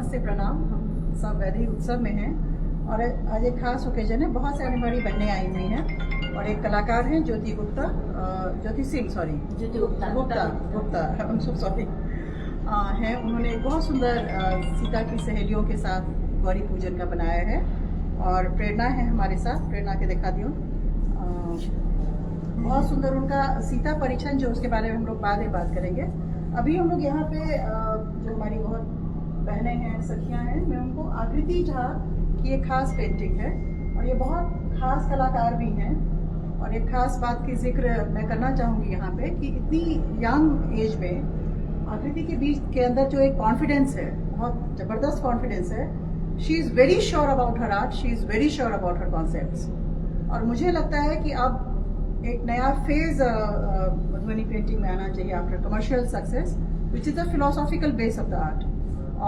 नमस्ते प्रणाम। हम सब वैदिक उत्सव में हैं और आज एक खास ओकेजन है। बहुत सारी हमारी बहनें आई हुई हैं और एक कलाकार हैं ज्योति गुप्ता हम सब सॉरी हैं। उन्होंने एक बहुत सुंदर सीता की सहेलियों के साथ गौरी पूजन का बनाया है और प्रेरणा है हमारे साथ। प्रेरणा के दिखा दियो। बहुत सुंदर उनका सीता परिछन जो उसके बारे में हम लोग बाद में बात करेंगे। अभी हम लोग यहाँ पे जो हमारी बहुत बहनें हैं, सखियाँ हैं, मैं उनको आकृति झा की एक खास पेंटिंग है और ये बहुत खास कलाकार भी हैं। और एक खास बात की जिक्र मैं करना चाहूँगी यहाँ पे कि इतनी यंग एज में आकृति के बीच के अंदर जो एक कॉन्फिडेंस है, बहुत ज़बरदस्त कॉन्फिडेंस है। She is very sure about her art, she is very sure about her concepts. और मुझे लगता है कि अब एक नया फेज मधुबनी पेंटिंग में आना चाहिए after commercial success, which is the philosophical base of the art.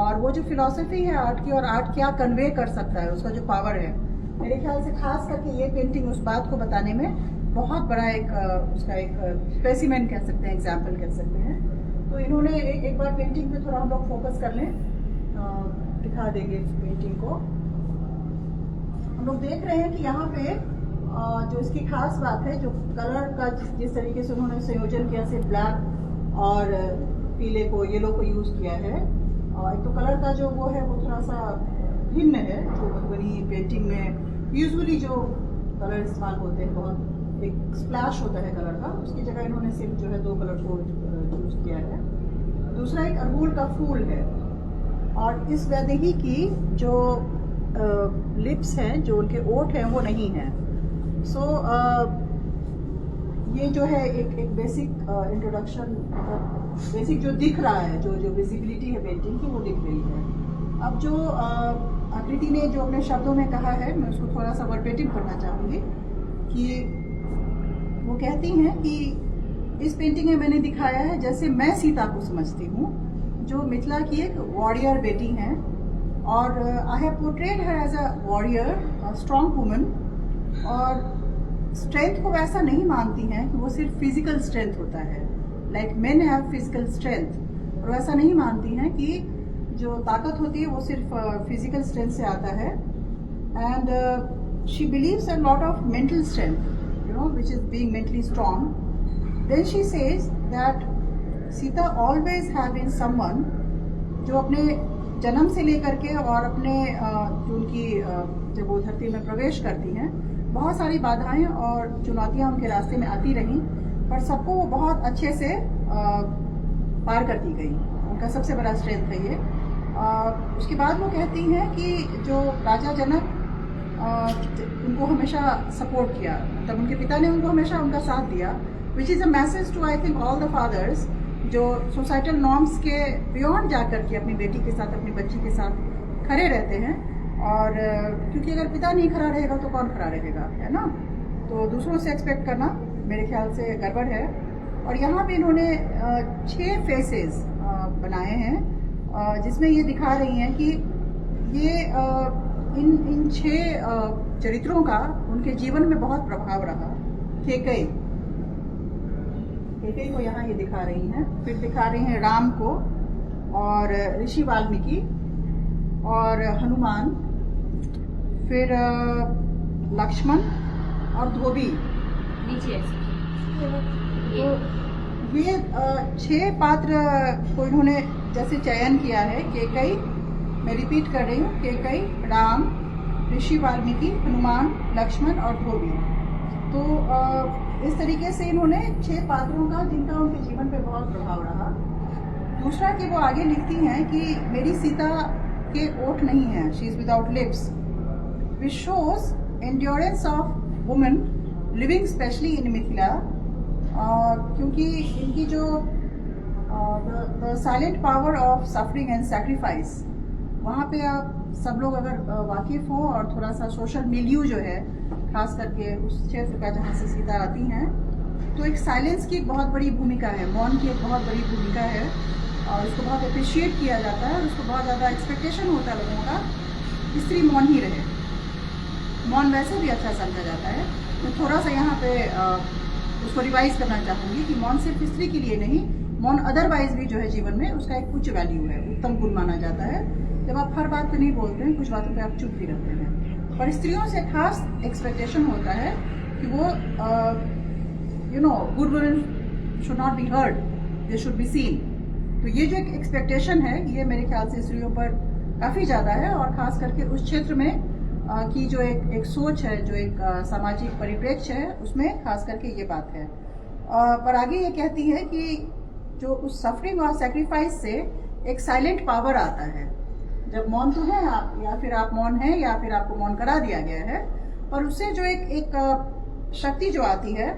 और वो जो फिलॉसफी है आर्ट की और आर्ट क्या कन्वे कर सकता है, उसका जो पावर है, मेरे ख्याल से खास करके ये पेंटिंग उस बात को बताने में बहुत बड़ा एक उसका एक स्पेसिमेन कह सकते हैं, एग्जाम्पल कह सकते हैं। तो इन्होंने एक बार पेंटिंग पे थोड़ा हम लोग फोकस कर लें, दिखा देंगे पेंटिंग को। हम लोग देख रहे हैं कि यहाँ पे जो इसकी खास बात है, जो कलर का जिस तरीके से उन्होंने संयोजन किया, सिर्फ ब्लैक और पीले को, येलो को यूज़ किया है। और एक तो कलर का जो वो है वो थोड़ा सा भिन्न है। जो मधुबनी पेंटिंग में यूजुअली जो कलर इस्तेमाल होते हैं, बहुत एक स्प्लैश होता है कलर का, उसकी जगह इन्होंने सिर्फ जो है 2 कलर को चूज किया है। दूसरा एक अड़हुल का फूल है और इस वैदेही की जो लिप्स हैं, जो उनके ओठ हैं, वो नहीं है। सो ये जो है एक बेसिक इंट्रोडक्शन, बेसिक जो दिख रहा है, जो विजिबिलिटी है पेंटिंग की, वो दिख रही है। अब जो आकृति ने जो अपने शब्दों में कहा है, मैं उसको थोड़ा सा वर्बेटिम करना चाहूँगी कि वो कहती हैं कि इस पेंटिंग में मैंने दिखाया है जैसे मैं सीता को समझती हूँ, जो मिथिला की एक वॉरियर बेटी हैं। और I have portrayed her as a warrior, strong woman. और स्ट्रेंथ को वैसा नहीं मानती हैं कि वो सिर्फ फिजिकल स्ट्रेंथ होता है, like men have physical strength. और वैसा नहीं मानती हैं कि जो ताकत होती है वो सिर्फ फिजिकल स्ट्रेंथ से आता है। And she believes a lot of mental strength, you know, which is being mentally strong. Then she says that Sita always have been someone जो अपने जन्म से लेकर के और अपने जो उनकी जब वो धरती में प्रवेश करती हैं, बहुत सारी बाधाएं और चुनौतियां उनके रास्ते में आती रहीं, पर सबको वो बहुत अच्छे से पार करती गई। उनका सबसे बड़ा स्ट्रेंथ है ये। उसके बाद वो कहती हैं कि जो राजा जनक उनको हमेशा सपोर्ट किया, मतलब उनके पिता ने उनको हमेशा उनका साथ दिया, which is a message to I think all the fathers जो सोसाइटल नॉर्म्स के बियॉन्ड जाकर के अपनी बेटी के साथ, अपनी बच्ची के साथ खड़े रहते हैं। और क्योंकि अगर पिता नहीं खड़ा रहेगा तो कौन खड़ा रहेगा, है ना। तो दूसरों से एक्सपेक्ट करना मेरे ख्याल से गड़बड़ है। और यहाँ पे इन्होंने 6 फेसेस बनाए हैं जिसमें ये दिखा रही हैं कि ये इन 6 चरित्रों का उनके जीवन में बहुत प्रभाव रहा। केकई को यहाँ ये दिखा रही हैं, फिर दिखा रही हैं राम को और ऋषि वाल्मीकि और हनुमान, फिर लक्ष्मण और धोबी। नीचे तो ये 6 पात्र को इन्होंने जैसे चयन किया है। केकई, मैं रिपीट कर रही हूँ, केकई, राम, ऋषि वाल्मीकि, हनुमान, लक्ष्मण और धोबी। तो इस तरीके से इन्होंने 6 पात्रों का जिनका उनके जीवन पे बहुत प्रभाव रहा। दूसरा कि वो आगे लिखती हैं कि मेरी सीता के ओठ नहीं हैं, she is without lips, which shows endurance of women living specially in Mithila. क्योंकि इनकी जो the silent power of suffering and sacrifice, वहाँ पे आप सब लोग अगर वाकिफ हो और थोड़ा सा सोशल मिलियू जो है, खास करके उस क्षेत्र का जहाँ से सीता आती हैं, तो एक साइलेंस की एक बहुत बड़ी भूमिका है, मौन की एक बहुत बड़ी भूमिका है और उसको बहुत अप्रिशिएट किया जाता है। और उसको बहुत ज़्यादा एक्सपेक्टेशन होता है लोगों का, स्त्री मौन ही रहे। मौन वैसे भी अच्छा समझा जाता है। तो थोड़ा सा यहाँ पे उसको रिवाइज करना चाहूँगी कि मौन सिर्फ स्त्री के लिए नहीं, मौन अदरवाइज भी जो है जीवन में उसका एक उच्च वैल्यू है, उत्तम गुण माना जाता है। जब आप बात पे नहीं बोलते हैं, कुछ बातों पे आप चुप भी रहते हैं। पर स्त्रियों से खास एक्सपेक्टेशन होता है कि वो good women should not be heard, they should be seen. तो ये जो एक एक्सपेक्टेशन है ये मेरे ख्याल से स्त्रियों पर काफ़ी ज़्यादा है, और ख़ास करके उस क्षेत्र में की जो एक सोच है, जो एक सामाजिक परिप्रेक्ष्य है, उसमें खास करके ये बात है। पर आगे ये कहती है कि जो उस सफरिंग और सेक्रीफाइस से एक साइलेंट पावर आता है। जब मौन तो है आप, या फिर आप मौन हैं, या फिर आपको मौन करा दिया गया है, पर उससे जो एक शक्ति जो आती है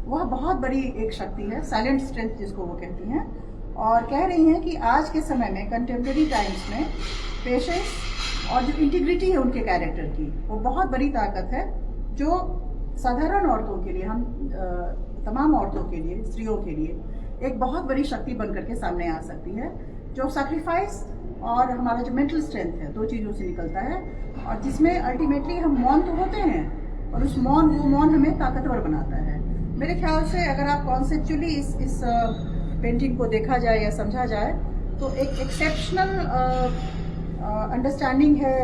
वह बहुत बड़ी एक शक्ति है, साइलेंट स्ट्रेंथ जिसको वो कहती हैं। और कह रही हैं कि आज के समय में, कंटेम्प्रेरी टाइम्स में, पेशेंस और जो इंटीग्रिटी है उनके कैरेक्टर की, वो बहुत बड़ी ताकत है, जो साधारण औरतों के लिए, हम तमाम औरतों के लिए, स्त्रियों के लिए एक बहुत बड़ी शक्ति बन करके सामने आ सकती है, जो सैक्रिफाइस और हमारा जो मेंटल स्ट्रेंथ है, दो चीज़ों से निकलता है, और जिसमें अल्टीमेटली हम मौन तो होते हैं, और उस वो मौन हमें ताकतवर बनाता है। मेरे ख्याल से अगर आप कॉन्सेप्चुअली इस पेंटिंग को देखा जाए या समझा जाए, तो एक एक्सेप्शनल अंडरस्टैंडिंग है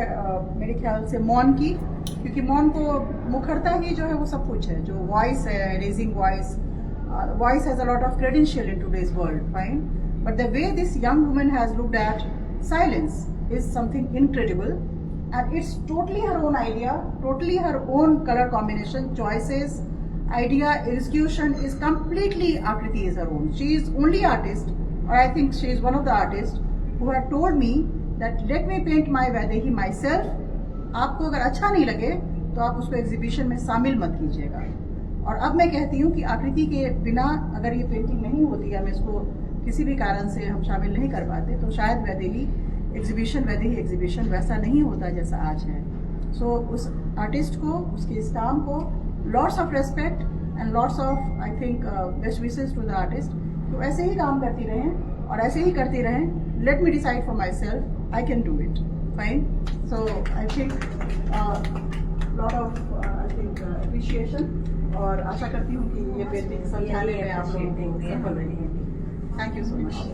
मेरे ख्याल से मौन की, क्योंकि मौन को मुखरता ही जो है वो सब कुछ है। जो वॉइस है, raising voice has a lot of credential in today's world, fine, but the way this young woman has looked at silence is something incredible, and it's totally her own idea, totally her own colour combination, choices, idea, execution is completely Akriti is her own. She is only artist, or I think she is one of the artists who had told me that let me paint my Vaidehi myself. आपको अगर अच्छा नहीं लगे तो आप उसको exhibition में शामिल मत कीजिएगा। और अब मैं कहती हूँ कि आकृति के बिना अगर ये पेंटिंग नहीं होती, हम इसको किसी भी कारण से हम शामिल नहीं कर पाते, तो शायद वैदेही एग्जीबिशन वैसा नहीं होता जैसा आज है। सो उस आर्टिस्ट को, उसके इस काम को lots of respect and lots of I think best wishes to the artist। तो ऐसे ही काम करती रहें और ऐसे ही करती रहें। Let me decide for myself, I can do it, fine। So I think lot of I think appreciation, और आशा करती हूँ कि ये पेंटिंग समझाने में आप लोगों को सफल रही है। Thank you so much।